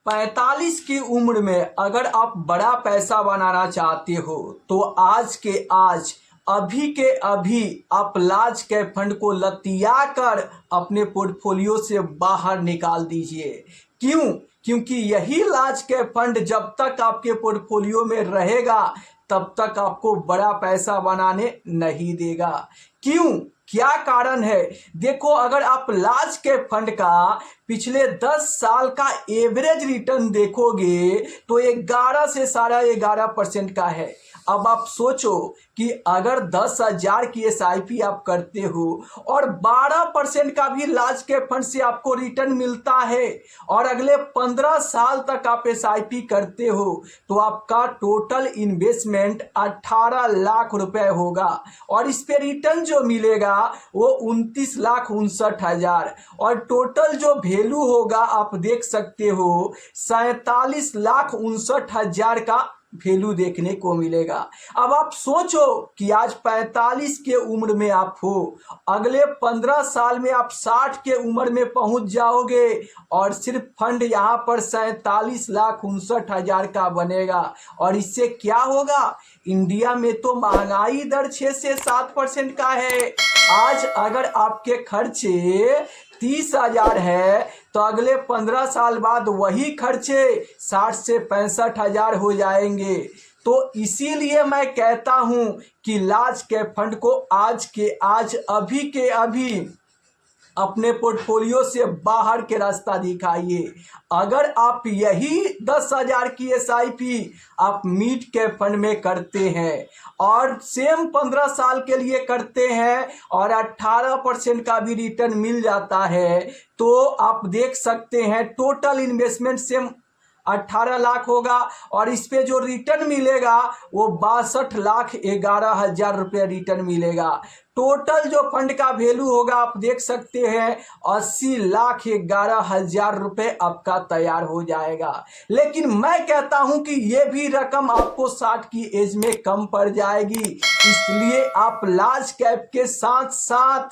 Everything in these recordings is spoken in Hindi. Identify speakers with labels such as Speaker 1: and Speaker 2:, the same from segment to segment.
Speaker 1: 45 की उम्र में अगर आप बड़ा पैसा बनाना चाहते हो तो आज के आज अभी के अभी आप लार्ज कैप फंड को लतिया कर अपने पोर्टफोलियो से बाहर निकाल दीजिए। क्यों? क्योंकि यही लार्ज कैप फंड जब तक आपके पोर्टफोलियो में रहेगा तब तक आपको बड़ा पैसा बनाने नहीं देगा। क्यों? क्या कारण है? देखो, अगर आप लार्ज कैप फंड का पिछले 10 साल का एवरेज रिटर्न देखोगे तो 11 से 11.5% का है। अब आप सोचो कि अगर 10,000 की SIP आप करते हो और 12% का भी लार्ज कैप फंड से आपको रिटर्न मिलता है और अगले 15 साल तक आप SIP करते हो तो आपका टोटल इन्वेस्टमेंट 18 लाख रुपए होगा और इस पे रिटर्न जो मिलेगा वो 29,59,000 और टोटल जो वैल्यू होगा आप देख सकते हो 47,59,000 का वैल्यू देखने को मिलेगा। अब आप सोचो कि आज 45 के उम्र में आप हो, अगले 15 साल में आप 60 के उम्र में पहुंच जाओगे और सिर्फ फंड यहाँ पर 47,59,000 का बनेगा। और इससे क्या होगा? इंडिया में तो महंगाई दर 6 से 7% का है। आज अगर आपके खर्चे 30,000 है तो अगले 15 साल बाद वही खर्चे 60 से 65,000 हो जाएंगे। तो इसीलिए मैं कहता हूं कि लार्ज कैप फंड को आज के आज अभी के अभी अपने पोर्टफोलियो से बाहर के रास्ता दिखाइए। अगर आप यही 10,000 की SIP आप मिड कैप फंड में करते हैं और सेम 15 साल के लिए करते हैं और 18% का भी रिटर्न मिल जाता है तो आप देख सकते हैं टोटल इन्वेस्टमेंट सेम 18 लाख होगा और इस पे जो रिटर्न मिलेगा वो 62,11,000 रुपये रिटर्न मिलेगा। टोटल जो फंड का वैल्यू होगा आप देख सकते हैं 80,11,000 रुपये आपका तैयार हो जाएगा। लेकिन मैं कहता हूं कि ये भी रकम आपको 60 की एज में कम पड़ जाएगी, इसलिए आप लार्ज कैप के साथ साथ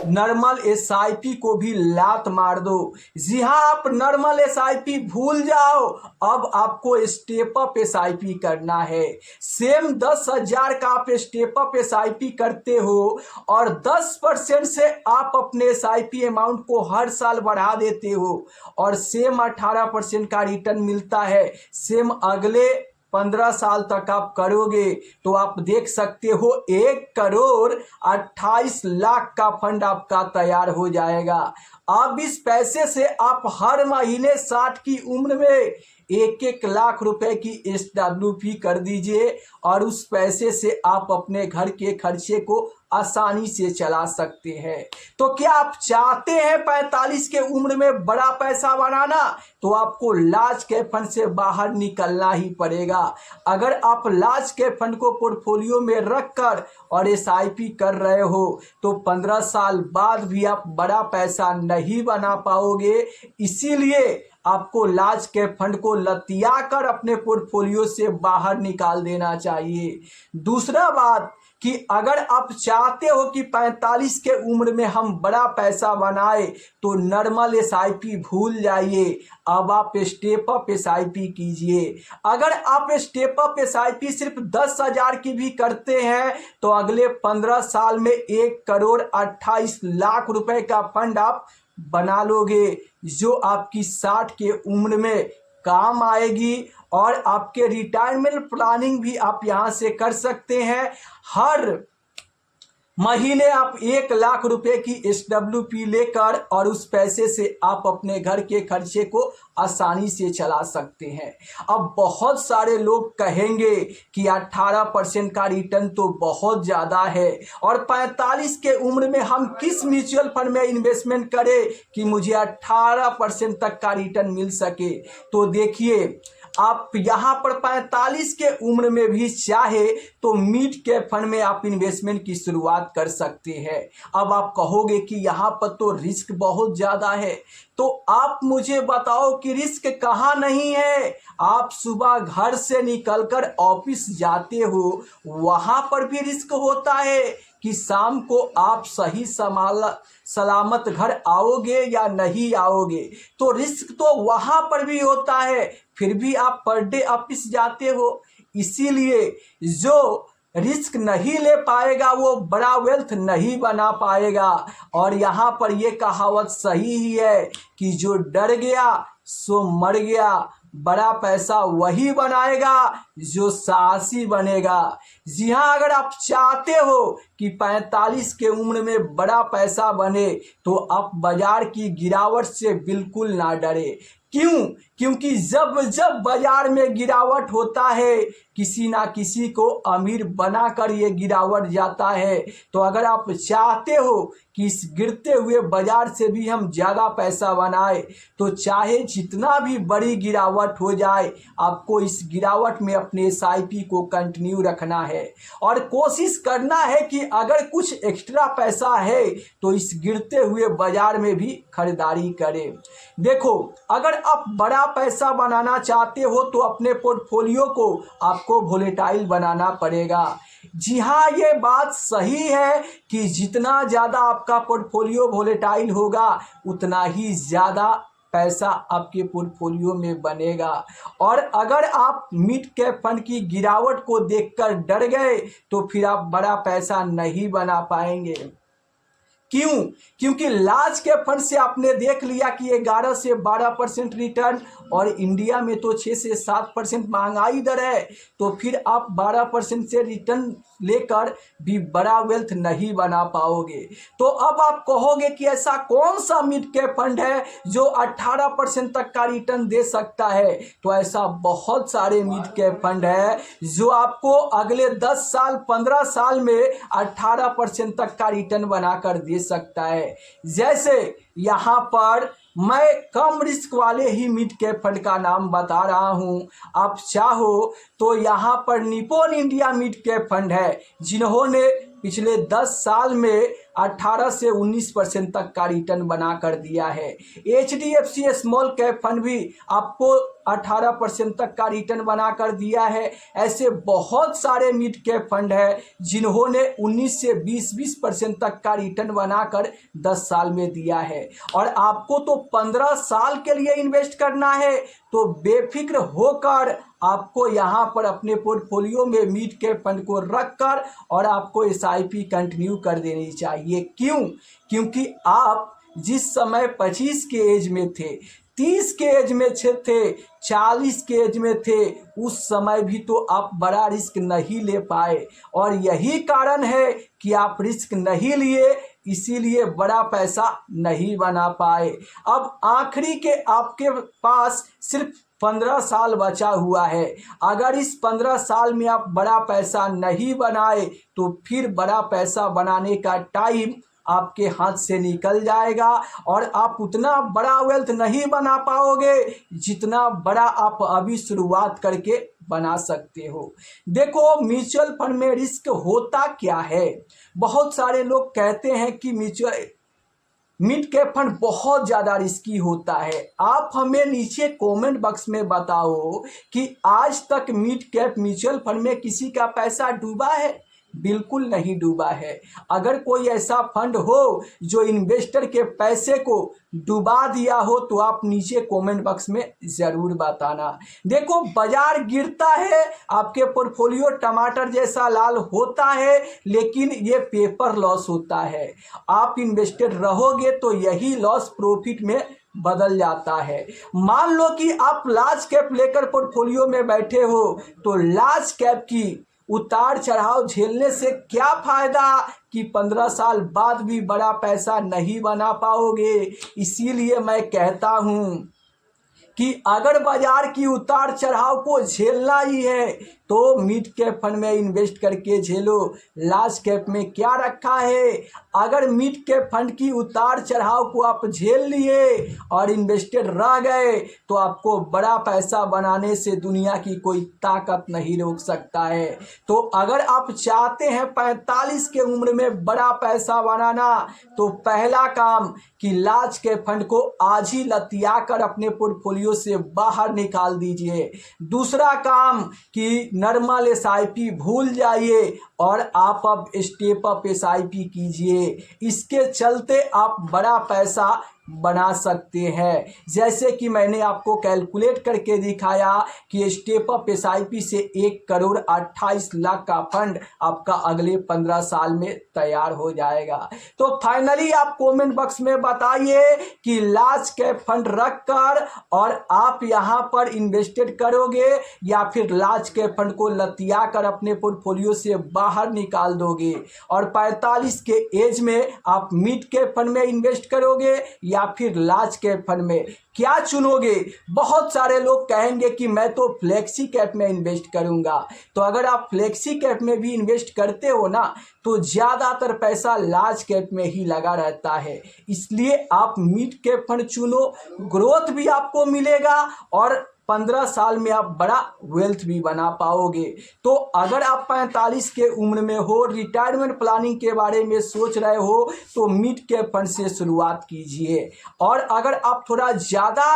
Speaker 1: नॉर्मल SIP को भी लात मार दो। जी हाँ, आप नॉर्मल SIP भूल जाओ, अब आपको स्टेप अप SIP करना है। सेम 10,000 का आप स्टेप अप SIP करते हो और 10% से आप अपने SIP अमाउंट को हर साल बढ़ा देते हो और सेम 18% का रिटर्न मिलता है। सेम अगले 15 साल तक आप करोगे तो आप देख सकते हो 1,28,00,000 का फंड आपका तैयार हो जाएगा। अब इस पैसे से आप हर महीने 60 की उम्र में 1-1 लाख रुपए की SWP कर दीजिए और उस पैसे से आप अपने घर के खर्चे को आसानी से चला सकते हैं। तो क्या आप चाहते हैं 45 के उम्र में बड़ा पैसा बनाना? तो आपको लार्ज कैप फंड से बाहर निकलना ही पड़ेगा। अगर आप लार्ज कैप फंड को पोर्टफोलियो में रखकर और SIP कर रहे हो तो 15 साल बाद भी आप बड़ा पैसा नहीं बना पाओगे। इसीलिए आपको लार्ज कैप फंड को लतिया कर अपने पोर्टफोलियो से बाहर निकाल देना चाहिए। दूसरा बात कि अगर आप चाहते हो कि 45 के उम्र में हम बड़ा पैसा बनाए तो नॉर्मल SIP भूल जाइए, अब आप स्टेप अप SIP कीजिए। अगर आप स्टेप अप SIP सिर्फ 10,000 की भी करते हैं तो अगले 15 साल में 1,28,00,000 रुपए का फंड आप बना लोगे जो आपकी 60 के उम्र में काम आएगी और आपके रिटायरमेंट प्लानिंग भी आप यहां से कर सकते हैं। हर महीने आप 1 लाख रुपए की SWP लेकर और उस पैसे से आप अपने घर के खर्चे को आसानी से चला सकते हैं। अब बहुत सारे लोग कहेंगे कि 18% का रिटर्न तो बहुत ज़्यादा है और 45 के उम्र में हम किस म्यूचुअल फंड में इन्वेस्टमेंट करें कि मुझे 18% तक का रिटर्न मिल सके। तो देखिए, आप यहाँ पर 45 के उम्र में भी चाहे तो मिड कैप फंड में आप इन्वेस्टमेंट की शुरुआत कर सकते हैं। अब आप कहोगे कि यहाँ पर तो रिस्क बहुत ज़्यादा है, तो आप मुझे बताओ कि रिस्क कहाँ नहीं है। आप सुबह घर से निकलकर ऑफिस जाते हो, वहाँ पर भी रिस्क होता है कि शाम को आप सही सलामत घर आओगे या नहीं आओगे। तो रिस्क तो वहाँ पर भी होता है, फिर भी आप पर डे ऑफिस जाते हो। इसीलिए जो रिस्क नहीं ले पाएगा वो बड़ा वेल्थ नहीं बना पाएगा। और यहाँ पर ये कहावत सही ही है कि जो डर गया सो मर गया। बड़ा पैसा वही बनाएगा जो साहसी बनेगा। जी हाँ, अगर आप चाहते हो कि 45 के उम्र में बड़ा पैसा बने तो आप बाजार की गिरावट से बिल्कुल ना डरे। क्यों? क्योंकि जब जब बाजार में गिरावट होता है किसी ना किसी को अमीर बनाकर ये गिरावट जाता है। तो अगर आप चाहते हो कि इस गिरते हुए बाजार से भी हम ज़्यादा पैसा बनाए तो चाहे जितना भी बड़ी गिरावट हो जाए आपको इस गिरावट में अपने SIP को कंटिन्यू रखना है और कोशिश करना है कि अगर कुछ एक्स्ट्रा पैसा है तो इस गिरते हुए बाजार में भी खरीदारी करें। देखो, अगर आप बड़ा पैसा बनाना चाहते हो तो अपने पोर्टफोलियो को आपको वोलेटाइल बनाना पड़ेगा। जी हाँ, ये बात सही है कि जितना ज़्यादा आपका पोर्टफोलियो वोलेटाइल होगा उतना ही ज़्यादा पैसा आपके पोर्टफोलियो में बनेगा। और अगर आप मिड कैप फंड की गिरावट को देखकर डर गए तो फिर आप बड़ा पैसा नहीं बना पाएंगे। क्यों? क्योंकि लार्ज कैप फंड से आपने देख लिया कि 11 से 12% रिटर्न और इंडिया में तो 6 से 7% महंगाई दर है। तो फिर आप 12% से रिटर्न लेकर भी बड़ा वेल्थ नहीं बना पाओगे। तो अब आप कहोगे कि ऐसा कौन सा मिड कैप फंड है जो 18% तक का रिटर्न दे सकता है। तो ऐसा बहुत सारे मिड कैप फंड है जो आपको अगले 10 साल 15 साल में 18% तक का रिटर्न बनाकर दे सकता है। जैसे यहाँ पर मैं कम रिस्क वाले ही मिड कैप फंड का नाम बता रहा हूँ। आप चाहो तो यहाँ पर Nippon India mid cap fund है जिन्होंने पिछले 10 साल में 18 से 19% तक का रिटर्न बना कर दिया है। HDFC स्मॉल कैप फंड भी आपको 18% तक का रिटर्न बना कर दिया है। ऐसे बहुत सारे मिड कैप फंड है जिन्होंने 19 से 20% तक का रिटर्न बनाकर 10 साल में दिया है। और आपको तो 15 साल के लिए इन्वेस्ट करना है तो बेफिक्र होकर आपको यहाँ पर अपने पोर्टफोलियो में मिड कैप फंड को रखकर और आपको SIP कंटिन्यू कर देनी चाहिए। क्यों? क्योंकि आप जिस समय 25 के एज में थे, 30 के एज में थे, 40 के एज में थे, उस समय भी तो आप बड़ा रिस्क नहीं ले पाए और यही कारण है कि आप रिस्क नहीं लिए, इसीलिए बड़ा पैसा नहीं बना पाए। अब आखिरी के आपके पास सिर्फ 15 साल बचा हुआ है। अगर इस 15 साल में आप बड़ा पैसा नहीं बनाए तो फिर बड़ा पैसा बनाने का टाइम आपके हाथ से निकल जाएगा और आप उतना बड़ा वेल्थ नहीं बना पाओगे जितना बड़ा आप अभी शुरुआत करके बना सकते हो। देखो, म्यूचुअल फंड में रिस्क होता क्या है। बहुत सारे लोग कहते हैं कि मिड कैप फंड बहुत ज़्यादा रिस्की होता है। आप हमें नीचे कमेंट बॉक्स में बताओ कि आज तक मिड कैप म्यूचुअल फंड में किसी का पैसा डूबा है। बिल्कुल नहीं डूबा है। अगर कोई ऐसा फंड हो जो इन्वेस्टर के पैसे को डुबा दिया हो तो आप नीचे कमेंट बॉक्स में ज़रूर बताना। देखो, बाजार गिरता है, आपके पोर्टफोलियो टमाटर जैसा लाल होता है, लेकिन ये पेपर लॉस होता है। आप इन्वेस्टेड रहोगे तो यही लॉस प्रॉफिट में बदल जाता है। मान लो कि आप लार्ज कैप लेकर पोर्टफोलियो में बैठे हो तो लार्ज कैप की उतार चढ़ाव झेलने से क्या फायदा कि 15 साल बाद भी बड़ा पैसा नहीं बना पाओगे। इसीलिए मैं कहता हूँ कि अगर बाजार की उतार चढ़ाव को झेलना ही है तो मिड कैप फंड में इन्वेस्ट करके झेलो। लार्ज कैप में क्या रखा है। अगर मिड कैप फंड की उतार चढ़ाव को आप झेल लिए और इन्वेस्टेड रह गए तो आपको बड़ा पैसा बनाने से दुनिया की कोई ताकत नहीं रोक सकता है। तो अगर आप चाहते हैं 45 के उम्र में बड़ा पैसा बनाना तो पहला काम कि लार्ज कैप फंड को आज ही लतिया कर अपने पोर्टफोलियो से बाहर निकाल दीजिए। दूसरा काम कि नॉर्मल एसआईपी भूल जाइए और आप अब स्टेप अप एसआईपी कीजिए। इसके चलते आप बड़ा पैसा बना सकते हैं। जैसे कि मैंने आपको कैलकुलेट करके दिखाया कि स्टेप अप एसआईपी से 1,28,00,000 का फंड आपका अगले 15 साल में तैयार हो जाएगा। तो फाइनली आप कमेंट बॉक्स में बताइए कि लार्ज कैप फंड रखकर और आप यहां पर इन्वेस्टेड करोगे या फिर लार्ज कैप फंड को लतिया कर अपने पोर्टफोलियो से बाहर निकाल दोगे और 45 के एज में आप मिड कैप फंड में इन्वेस्ट करोगे या फिर लार्ज कैप फंड में, क्या चुनोगे? बहुत सारे लोग कहेंगे कि मैं तो फ्लेक्सी कैप में इन्वेस्ट करूंगा। तो अगर आप फ्लेक्सी कैप में भी इन्वेस्ट करते हो ना तो ज़्यादातर पैसा लार्ज कैप में ही लगा रहता है। इसलिए आप मिड कैप फंड चुनो, ग्रोथ भी आपको मिलेगा और 15 साल में आप बड़ा वेल्थ भी बना पाओगे। तो अगर आप 45 के उम्र में हो, रिटायरमेंट प्लानिंग के बारे में सोच रहे हो तो मिड कैप फंड से शुरुआत कीजिए। और अगर आप थोड़ा ज़्यादा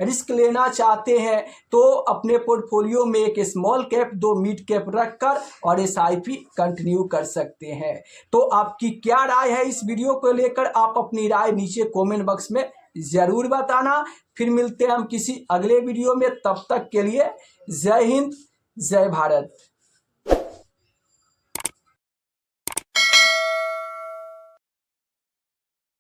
Speaker 1: रिस्क लेना चाहते हैं तो अपने पोर्टफोलियो में एक स्मॉल कैप 2 मिड कैप रखकर और एसआईपी कंटिन्यू कर सकते हैं। तो आपकी क्या राय है इस वीडियो को लेकर? आप अपनी राय नीचे कमेंट बॉक्स में ज़रूर बताना। फिर मिलते हैं हम किसी अगले वीडियो में, तब तक के लिए जय हिंद, जय भारत।